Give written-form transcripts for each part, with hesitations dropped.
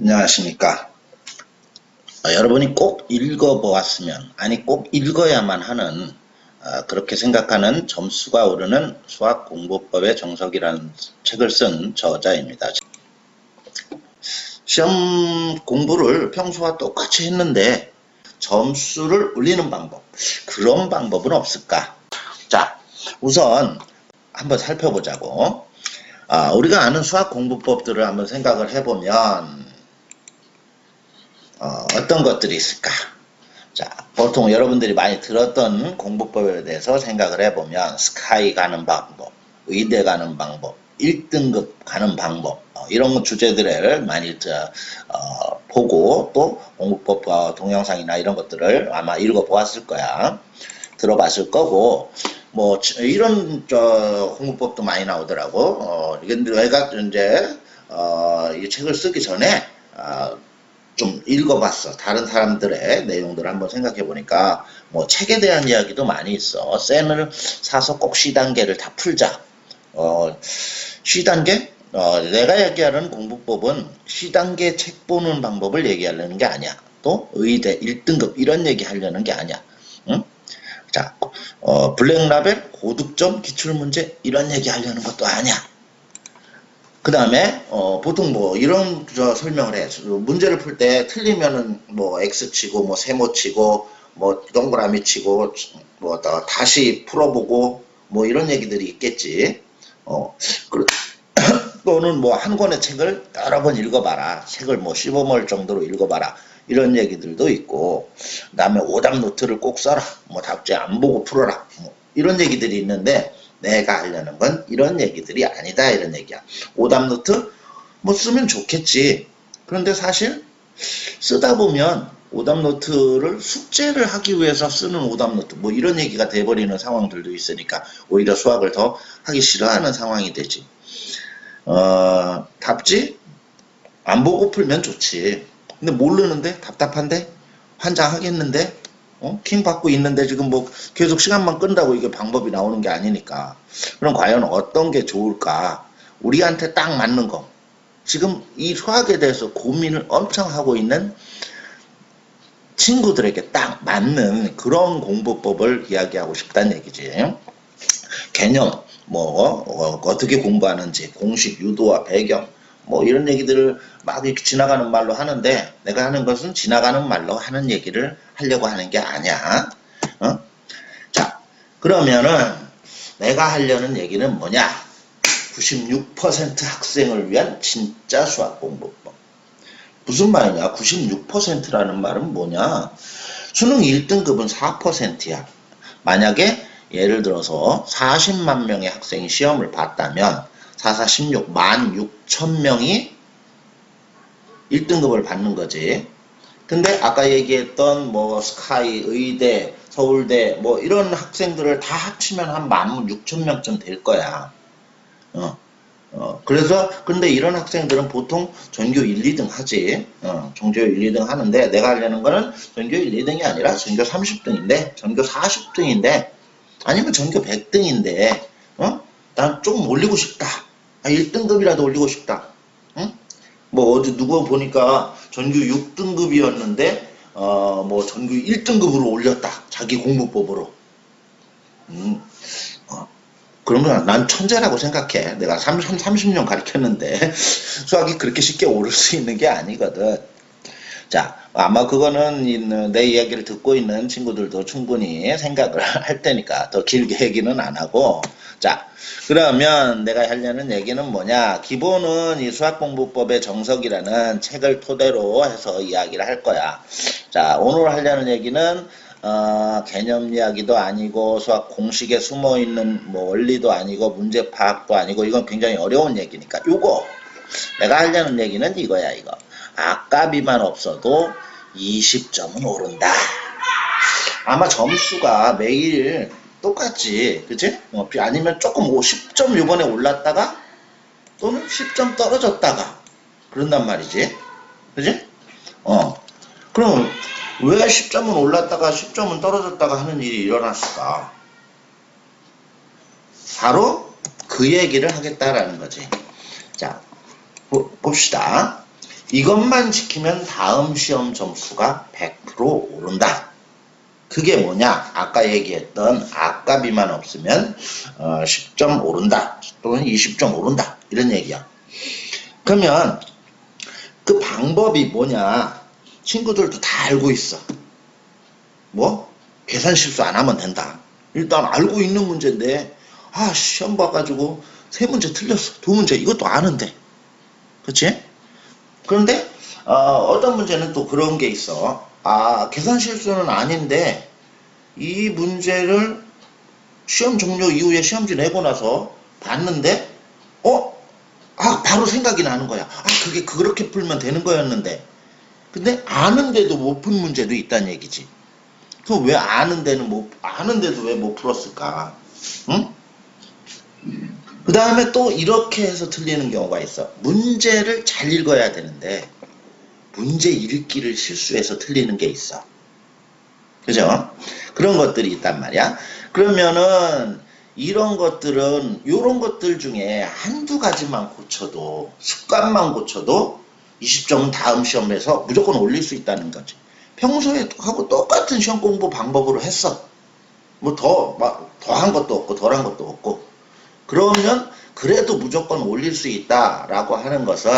안녕하십니까. 여러분이 꼭 읽어보았으면, 아니 꼭 읽어야만 하는, 그렇게 생각하는 점수가 오르는 수학공부법의 정석이라는 책을 쓴 저자입니다. 시험 공부를 평소와 똑같이 했는데 점수를 올리는 방법, 그런 방법은 없을까? 자, 우선 한번 살펴보자고. 우리가 아는 수학 공부법들을 한번 생각을 해보면 어떤 것들이 있을까? 자, 보통 여러분들이 많이 들었던 공부법에 대해서 생각을 해보면 스카이 가는 방법, 의대 가는 방법, 1등급 가는 방법, 이런 주제들을 많이 보고 또 공부법 동영상이나 이런 것들을 아마 읽어보았을 거야. 들어봤을 거고, 뭐 이런 공부법도 많이 나오더라고. 내가 이제 이 책을 쓰기 전에 좀 읽어봤어. 다른 사람들의 내용들을 한번 생각해 보니까 뭐 책에 대한 이야기도 많이 있어. 쌤을 사서 꼭 C단계를 다 풀자. C단계? 내가 얘기하는 공부법은 C단계 책 보는 방법을 얘기하려는 게 아니야. 또 의대 1등급 이런 얘기 하려는 게 아니야. 응? 자, 블랙라벨 고득점 기출문제 이런 얘기 하려는 것도 아니야. 그 다음에 보통 뭐 이런 설명을 해. 문제를 풀 때 틀리면은 뭐 X 치고 뭐 세모 치고 뭐 동그라미 치고 뭐 다시 풀어보고 뭐 이런 얘기들이 있겠지. 또는 뭐 한 권의 책을 여러 번 읽어봐라. 책을 뭐 씹어먹을 정도로 읽어봐라. 이런 얘기들도 있고, 그 다음에 오답 노트를 꼭 써라. 뭐 답지 안 보고 풀어라. 뭐 이런 얘기들이 있는데 내가 하려는 건 이런 얘기들이 아니다. 이런 얘기야. 오답 노트 뭐 쓰면 좋겠지. 그런데 사실 쓰다 보면 오답 노트를 숙제를 하기 위해서 쓰는 오답 노트 뭐 이런 얘기가 돼버리는 상황들도 있으니까 오히려 수학을 더 하기 싫어하는 상황이 되지. 답지 안 보고 풀면 좋지. 근데 모르는데 답답한데 환장하겠는데 킹 받고 있는데 지금 뭐 계속 시간만 끈다고 이게 방법이 나오는 게 아니니까. 그럼 과연 어떤 게 좋을까? 우리한테 딱 맞는 거. 지금 이 수학에 대해서 고민을 엄청 하고 있는 친구들에게 딱 맞는 그런 공부법을 이야기하고 싶다는 얘기지. 개념, 뭐 어떻게 공부하는지, 공식, 유도와 배경, 뭐 이런 얘기들을 막 이렇게 지나가는 말로 하는데 내가 하는 것은 지나가는 말로 하는 얘기를 하려고 하는 게 아니야. 자, 그러면은 내가 하려는 얘기는 뭐냐? 96% 학생을 위한 진짜 수학 공부법. 무슨 말이냐? 96%라는 말은 뭐냐? 수능 1등급은 4%야. 만약에 예를 들어서 40만 명의 학생이 시험을 봤다면 4416, 16,000명이 1등급을 받는 거지. 근데 아까 얘기했던 뭐 스카이, 의대, 서울대 뭐 이런 학생들을 다 합치면 한 16,000명쯤 될 거야. 그래서 근데 이런 학생들은 보통 전교 1, 2등 하지. 전교 1, 2등 하는데 내가 하려는 거는 전교 1, 2등이 아니라 전교 30등인데 전교 40등인데 아니면 전교 100등인데 난 좀 올리고 싶다. 1등급이라도 올리고 싶다. 응? 뭐 어디 누구 보니까 전교 6등급이었는데 뭐 전교 1등급으로 올렸다. 자기 공부법으로. 음. 그러면 난 천재라고 생각해. 내가 30년 가르쳤는데 수학이 그렇게 쉽게 오를 수 있는 게 아니거든. 자, 아마 그거는 내 이야기를 듣고 있는 친구들도 충분히 생각을 할 테니까 더 길게 얘기는 안 하고. 자, 그러면 내가 하려는 얘기는 뭐냐? 기본은 이 수학공부법의 정석이라는 책을 토대로 해서 이야기를 할 거야. 자, 오늘 하려는 얘기는 개념 이야기도 아니고 수학 공식에 숨어있는 뭐 원리도 아니고 문제 파악도 아니고 이건 굉장히 어려운 얘기니까 요거 내가 하려는 얘기는 이거야 이거. 아까비만 없어도 20점은 오른다. 아마 점수가 매일 똑같지 그치? 아니면 조금 10점 요번에 올랐다가 또는 10점 떨어졌다가 그런단 말이지 그치? 그럼 왜 10점은 올랐다가 10점은 떨어졌다가 하는 일이 일어났을까? 바로 그 얘기를 하겠다라는 거지. 자, 봅시다. 이것만 지키면 다음 시험 점수가 100% 오른다. 그게 뭐냐? 아까 얘기했던 앞값이만 없으면 10점 오른다. 또는 20점 오른다. 이런 얘기야. 그러면 그 방법이 뭐냐? 친구들도 다 알고 있어. 뭐? 계산 실수 안 하면 된다. 일단 알고 있는 문제인데 시험 봐가지고 3문제 틀렸어. 2문제 이것도 아는데. 그치? 그런데 어떤 문제는 또 그런 게 있어. 계산 실수는 아닌데 이 문제를 시험 종료 이후에 시험지 내고 나서 봤는데 바로 생각이 나는 거야. 그게 그렇게 풀면 되는 거였는데. 근데 아는데도 못 푼 문제도 있다는 얘기지. 그럼 왜 아는데도 왜 못 풀었을까? 응? 그 다음에 또 이렇게 해서 틀리는 경우가 있어. 문제를 잘 읽어야 되는데 문제 읽기를 실수해서 틀리는 게 있어. 그죠? 그런 것들이 있단 말이야. 그러면은 이런 것들 중에 한두 가지만 고쳐도, 습관만 고쳐도 20점은 다음 시험에서 무조건 올릴 수 있다는 거지. 평소에 하고 똑같은 시험 공부 방법으로 했어. 뭐 더한 것도 없고 덜한 것도 없고. 그러면 그래도 무조건 올릴 수 있다라고 하는 것은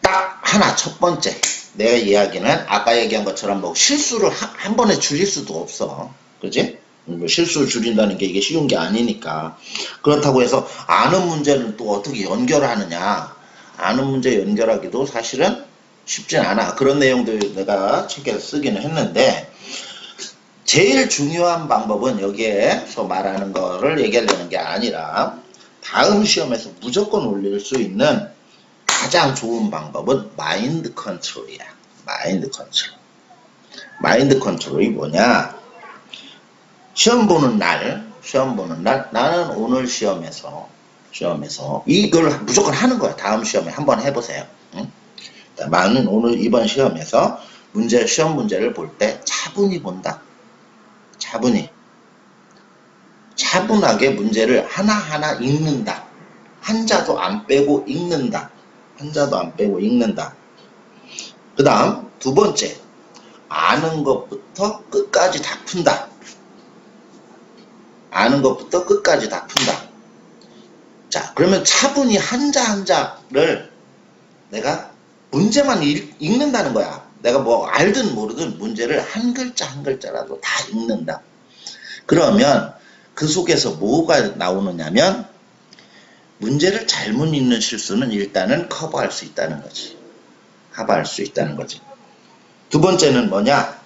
딱 하나, 첫 번째. 내가 이야기는 아까 얘기한 것처럼 뭐 실수를 한 번에 줄일 수도 없어. 그지? 뭐 실수를 줄인다는 게 이게 쉬운 게 아니니까. 그렇다고 해서 아는 문제는 또 어떻게 연결하느냐. 아는 문제 연결하기도 사실은 쉽진 않아. 그런 내용들 내가 책에 쓰기는 했는데 제일 중요한 방법은 여기에서 말하는 거를 얘기하려는 게 아니라 다음 시험에서 무조건 올릴 수 있는 가장 좋은 방법은 마인드 컨트롤이야. 마인드 컨트롤. 마인드 컨트롤이 뭐냐? 시험 보는 날 나는 오늘 시험에서 이걸 무조건 하는 거야. 다음 시험에 한번 해보세요. 응? 나는 오늘 이번 시험에서 시험 문제를 볼 때 차분히 본다. 차분하게 문제를 하나하나 읽는다. 한자도 안 빼고 읽는다. 그 다음 두 번째, 아는 것부터 끝까지 다 푼다. 자, 그러면 차분히 한자 한자를 내가 문제만 읽는다는 거야. 내가 뭐 알든 모르든 문제를 한 글자 한 글자라도 다 읽는다. 그러면 그 속에서 뭐가 나오느냐면 문제를 잘못 읽는 실수는 일단은 커버할 수 있다는 거지. 두 번째는 뭐냐?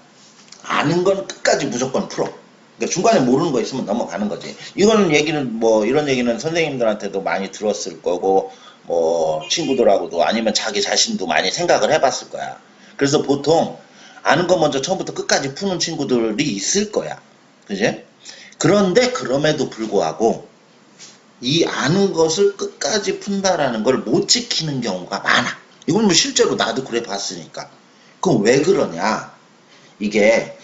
아는 건 끝까지 무조건 풀어. 그러니까 중간에 모르는 거 있으면 넘어가는 거지. 이런 얘기는 선생님들한테도 많이 들었을 거고, 뭐, 친구들하고도 아니면 자기 자신도 많이 생각을 해봤을 거야. 그래서 보통 아는 거 먼저 처음부터 끝까지 푸는 친구들이 있을 거야. 그지? 그런데 그럼에도 불구하고 이 아는 것을 끝까지 푼다라는 걸 못 지키는 경우가 많아. 이건 뭐 실제로 나도 그래 봤으니까. 그럼 왜 그러냐? 이게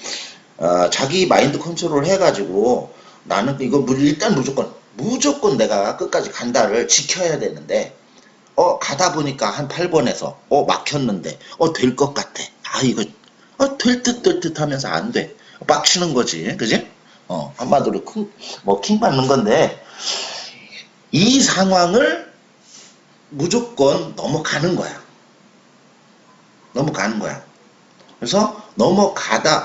자기 마인드 컨트롤 해가지고 나는 이거 일단 무조건 내가 끝까지 간다를 지켜야 되는데 가다 보니까 한 8번에서 막혔는데 될 것 같아. 이거 될 듯 하면서 안 돼. 빡치는 거지. 그지? 한마디로 킹 받는 건데 이 상황을 무조건 넘어가는 거야. 그래서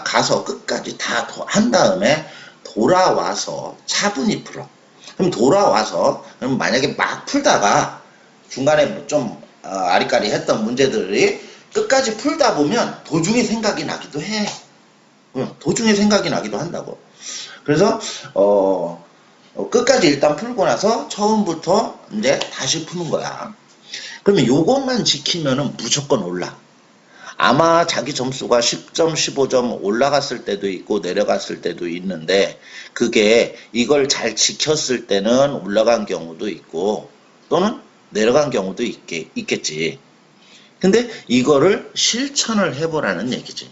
가서 끝까지 다 한 다음에 돌아와서 차분히 풀어. 그럼 만약에 막 풀다가 중간에 좀 아리까리 했던 문제들이 끝까지 풀다 보면 도중에 생각이 나기도 해. 도중에 생각이 나기도 한다고. 그래서 끝까지 일단 풀고 나서 처음부터 이제 다시 푸는 거야. 그러면 요것만 지키면은 무조건 올라. 아마 자기 점수가 10점, 15점 올라갔을 때도 있고 내려갔을 때도 있는데 그게 이걸 잘 지켰을 때는 올라간 경우도 있고 또는 내려간 경우도 있겠지. 근데 이거를 실천을 해보라는 얘기지.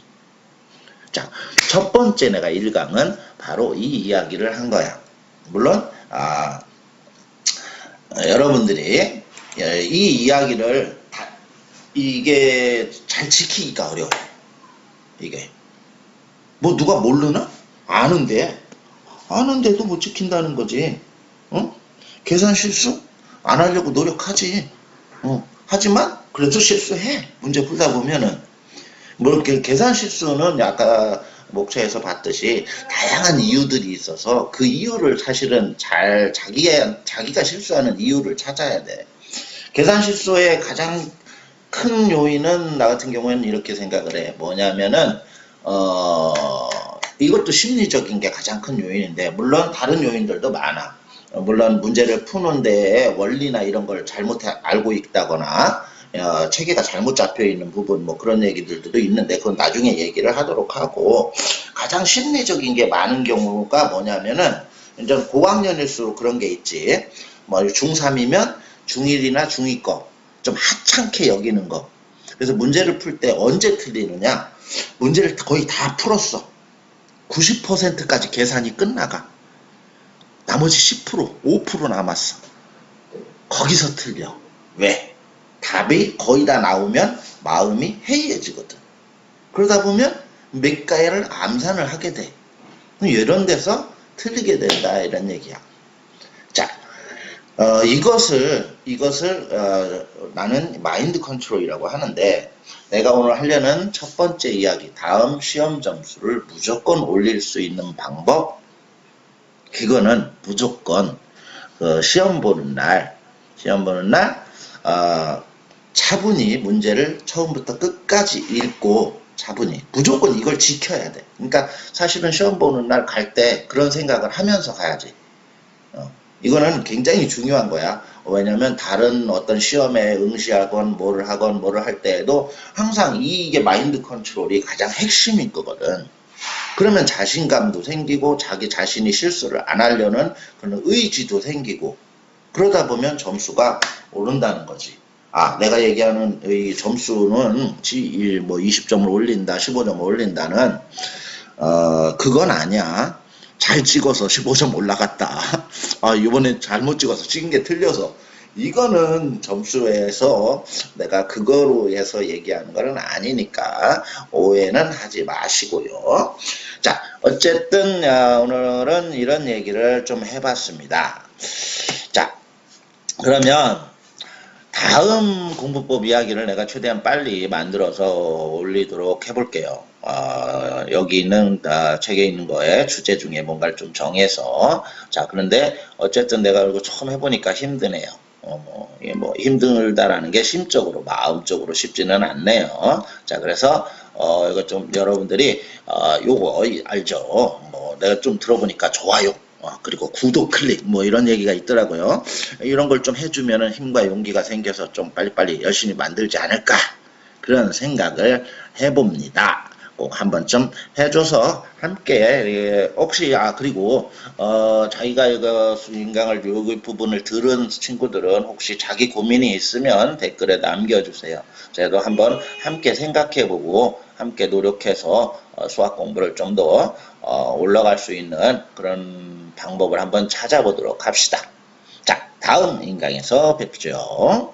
자, 첫 번째 내가 1강은 바로 이 이야기를 한 거야. 물론 여러분들이 이 이야기를 이게 잘 지키기가 어려워요. 이게 뭐 누가 모르나? 아는데도 못 지킨다는 거지. 어? 계산 실수 안 하려고 노력하지. 하지만 그래도 실수해. 문제 풀다 보면은 뭐 이렇게 계산 실수는 아까 목차에서 봤듯이 다양한 이유들이 있어서 그 이유를 사실은 잘 자기가 실수하는 이유를 찾아야 돼. 계산 실수의 가장 큰 요인은 나 같은 경우에는 이렇게 생각을 해. 뭐냐면은 이것도 심리적인 게 가장 큰 요인인데 물론 다른 요인들도 많아. 물론 문제를 푸는 데에 원리나 이런 걸 잘못 알고 있다거나 체계가 잘못 잡혀 있는 부분 뭐 그런 얘기들도 있는데 그건 나중에 얘기를 하도록 하고 가장 심리적인 게 많은 경우가 뭐냐면은 이제 고학년일수록 그런 게 있지. 뭐 중3이면 중1이나 중2 거 좀 하찮게 여기는 거. 그래서 문제를 풀 때 언제 틀리느냐? 문제를 거의 다 풀었어. 90%까지 계산이 끝나가. 나머지 10%, 5% 남았어. 거기서 틀려. 왜? 답이 거의 다 나오면 마음이 해이해지거든. 그러다 보면 몇 가지를 암산을 하게 돼. 이런 데서 틀리게 된다 이런 얘기야. 자, 이것을 나는 마인드 컨트롤이라고 하는데 내가 오늘 하려는 첫 번째 이야기 다음 시험 점수를 무조건 올릴 수 있는 방법 그거는 무조건 시험 보는 날 차분히 문제를 처음부터 끝까지 읽고 차분히 무조건 이걸 지켜야 돼. 그러니까 사실은 시험 보는 날 갈 때 그런 생각을 하면서 가야지. 이거는 굉장히 중요한 거야. 왜냐면 다른 어떤 시험에 응시하건 뭐를 할 때에도 항상 이게 마인드 컨트롤이 가장 핵심인 거거든. 그러면 자신감도 생기고 자기 자신이 실수를 안 하려는 그런 의지도 생기고 그러다 보면 점수가 오른다는 거지. 내가 얘기하는 이 점수는 뭐 20점을 올린다, 15점을 올린다는 그건 아니야. 잘 찍어서 15점 올라갔다. 이번에 잘못 찍어서 찍은 게 틀려서. 이거는 점수에서 내가 그거로 해서 얘기하는 거는 아니니까 오해는 하지 마시고요. 자, 어쨌든 오늘은 이런 얘기를 좀 해봤습니다. 자, 그러면 다음 공부법 이야기를 내가 최대한 빨리 만들어서 올리도록 해볼게요. 여기 있는 책에 있는 거에 주제 중에 뭔가를 좀 정해서 그런데 어쨌든 내가 이거 처음 해보니까 힘드네요. 뭐 힘들다라는 게 심적으로 마음적으로 쉽지는 않네요. 자, 그래서 이거 좀 여러분들이 요거 알죠? 뭐 내가 좀 들어보니까 좋아요. 그리고 구독 클릭 뭐 이런 얘기가 있더라고요. 이런 걸 좀 해주면은 힘과 용기가 생겨서 좀 빨리빨리 열심히 만들지 않을까 그런 생각을 해봅니다. 꼭 한번 좀 해줘서 함께 혹시 그리고 자기가 이거 인강을 요 부분을 들은 친구들은 혹시 자기 고민이 있으면 댓글에 남겨주세요. 저도 한번 함께 생각해보고 함께 노력해서 수학 공부를 좀 더 올라갈 수 있는 그런 방법을 한번 찾아보도록 합시다. 자, 다음 인강에서 뵙죠.